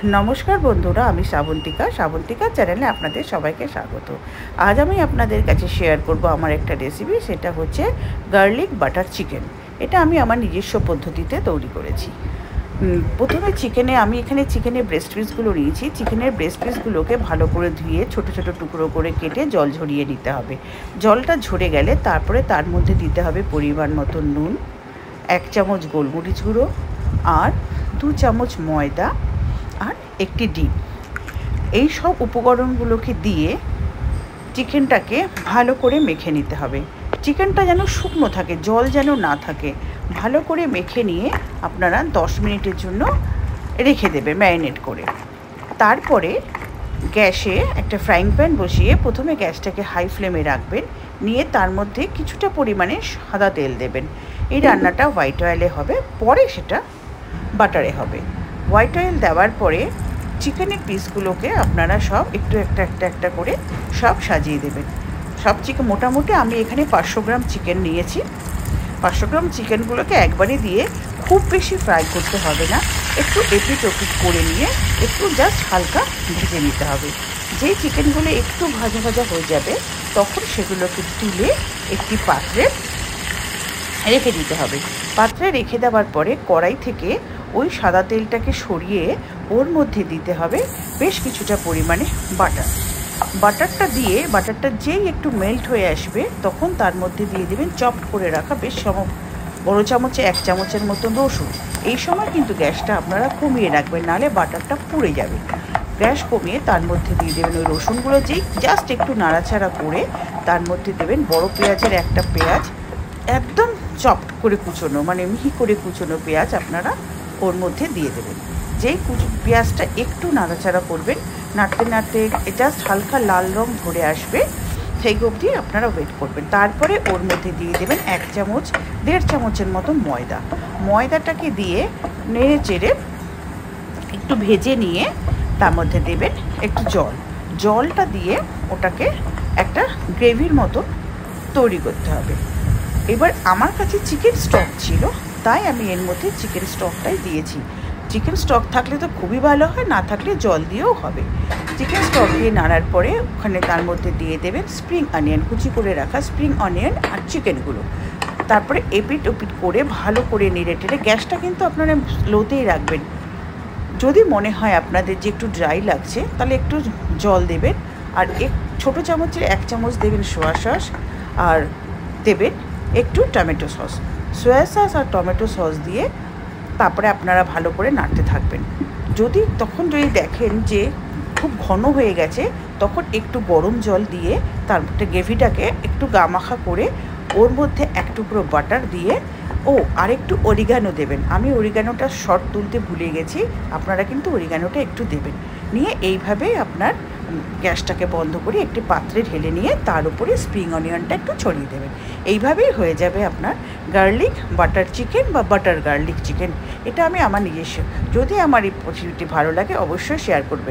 नमस्कार बंधुरा आमी श्रावंतिका चैनेले आपनादेर सबाइके स्वागत। आज आमी आपनादेर काछे शेयर करब आमार एकटा रेसिपि, सेटा होच्छे गार्लिक बाटार चिकेन। एटा आमी आमार निजस्व पद्धतिते तैरी करेछि। प्रथमे चिकेने आमी एखाने चिकेनेर ब्रेस्ट पिसगुलो नियेछि। चिकेनेर ब्रेस्ट पिसगुलोके भालो करे धुए छोटो छोटो टुकरो करे केटे जल झरिये निते हबे। जलटा झरे गेले तारपरे तार मध्ये दिते हबे परिमाण मतो नुन, 1 चामच गोलमरिच गुঁড়ো और 2 चामच मयदा और एक डिम। এই সব উপকরণগুলোকে দিয়ে চিকেনটাকে ভালো করে মেখে নিতে হবে। চিকেনটা যেন শুকনো থাকে, জল যেন না থাকে। ভালো করে মেখে নিয়ে আপনারা 10 মিনিটের জন্য রেখে দেবেন ম্যারিনেট করে। তারপরে গ্যাসে একটা ফ্রাইং প্যান বসিয়ে প্রথমে গ্যাসটাকে হাই ফ্লেমে রাখবেন, নিয়ে তার মধ্যে কিছুটা পরিমাণে সাদা তেল দেবেন। এই রান্নাটা হোয়াইট অয়েলে হবে, পরে সেটা বাটারে হবে। হোয়াইট অয়েল দেওয়ার পরে চিকেনের পিসগুলোকে আপনারা সব একটু একটা করে সব সাজিয়ে দেবেন। সব চিকেন মোটামুটি আমি এখানে 500 গ্রাম চিকেন নিয়েছি। 500 গ্রাম চিকেনগুলোকে একবারে দিয়ে খুব বেশি ফ্রাই করতে হবে না, একটু এপিট ওপিট করে নিয়ে একটু জাস্ট হালকা ভেজে নিতে হবে। যেই চিকেনগুলো একটু ভাজা ভাজা হয়ে যাবে তখন সেগুলোকে তুলে একটি পাত্রে রেখে দিতে হবে। পাত্রে রেখে দেওয়ার পরে কড়াই থেকে ওই সাদা তেলটাকে সরিয়ে ওর মধ্যে দিতে হবে বেশ কিছুটা পরিমাণে বাটারটা দিয়ে বাটারটা যেই একটু মেল্ট হয়ে আসবে তখন তার মধ্যে দিয়ে দেবেন চপড করে রাখা বেশ বড় চামচে 1 চামচের মতো রসুন। এই সময় কিন্তু গ্যাসটা আপনারা কমিয়ে রাখবেন, নাহলে বাটারটা পুড়ে যাবে। গ্যাস কমিয়ে তার মধ্যে দিয়ে দেবেন ওই রসুনগুলো, যেই জাস্ট একটু নাড়াচাড়া করে তার মধ্যে দেবেন বড় পেঁয়াজের একটা পেঁয়াজ, একদম চপড করে কুচোনো মানে মিহি করে কুচোনো পেঁয়াজ আপনারা ওর মধ্যে দিয়ে দেবেন। যেই পেঁয়াজটা একটু নাড়াচাড়া করবেন, নাড়তে নাড়তে জাস্ট হালকা লাল রং ধরে আসবে সেই অবধি আপনারা ওয়েট করবেন। তারপরে ওর মধ্যে দিয়ে দেবেন 1 চামচ 1.5 চামচের মতো ময়দাটাকে দিয়ে নেড়ে চেড়ে একটু ভেজে নিয়ে তার মধ্যে দেবেন একটু জলটা দিয়ে ওটাকে একটা গ্রেভির মতো তৈরি করতে হবে। এবার আমার কাছে চিকেন স্টক ছিল, তাই আমি এর মধ্যে চিকেন স্টকটাই দিয়েছি। চিকেন স্টক থাকলে তো খুবই ভালো হয়, না থাকলে জল দিয়েও হবে। চিকেন স্টক দিয়ে নাড়ার পরে ওখানে তার মধ্যে দিয়ে দেবেন স্প্রিং অনিয়ন, কুচি করে রাখা স্প্রিং অনিয়ন আর চিকেনগুলো। তারপরে এপিট ওপিট করে ভালো করে নেড়ে টেড়ে গ্যাসটা কিন্তু আপনারা লোতেই রাখবেন। যদি মনে হয় আপনাদের যে একটু ড্রাই লাগছে তাহলে একটু জল দেবেন, আর ছোটো চামচের 1 চামচ দেবেন সোয়া সস আর দেবেন একটু টমেটো সস। সোয়া সস আর টমেটো সস দিয়ে তারপরে আপনারা ভালো করে নাড়তে থাকবেন। যদি দেখেন যে খুব ঘন হয়ে গেছে তখন একটু গরম জল দিয়ে তার মধ্যে গ্রেভিটাকে একটু গামাখা করে ওর মধ্যে 1 টুকরো বাটার দিয়ে আরেকটু অরিগানো দেবেন। আমি অরিগানোটা শর্ট তুলতে ভুলে গেছি, আপনারা কিন্তু অরিগানোটা একটু দেবেন। নিয়ে এইভাবে আপনার গ্যাসটাকে বন্ধ করে একটি পাত্রে ঢেলে নিয়ে তার উপরে স্প্রিং অনিয়নটা একটু ছড়িয়ে দেবেন। এইভাবেই হয়ে যাবে আপনার গার্লিক বাটার চিকেন বা বাটার গার্লিক চিকেন। এটা আমি আমার নিজস্ব। যদি আমার এই রেসিপিটি ভালো লাগে অবশ্যই শেয়ার করবেন।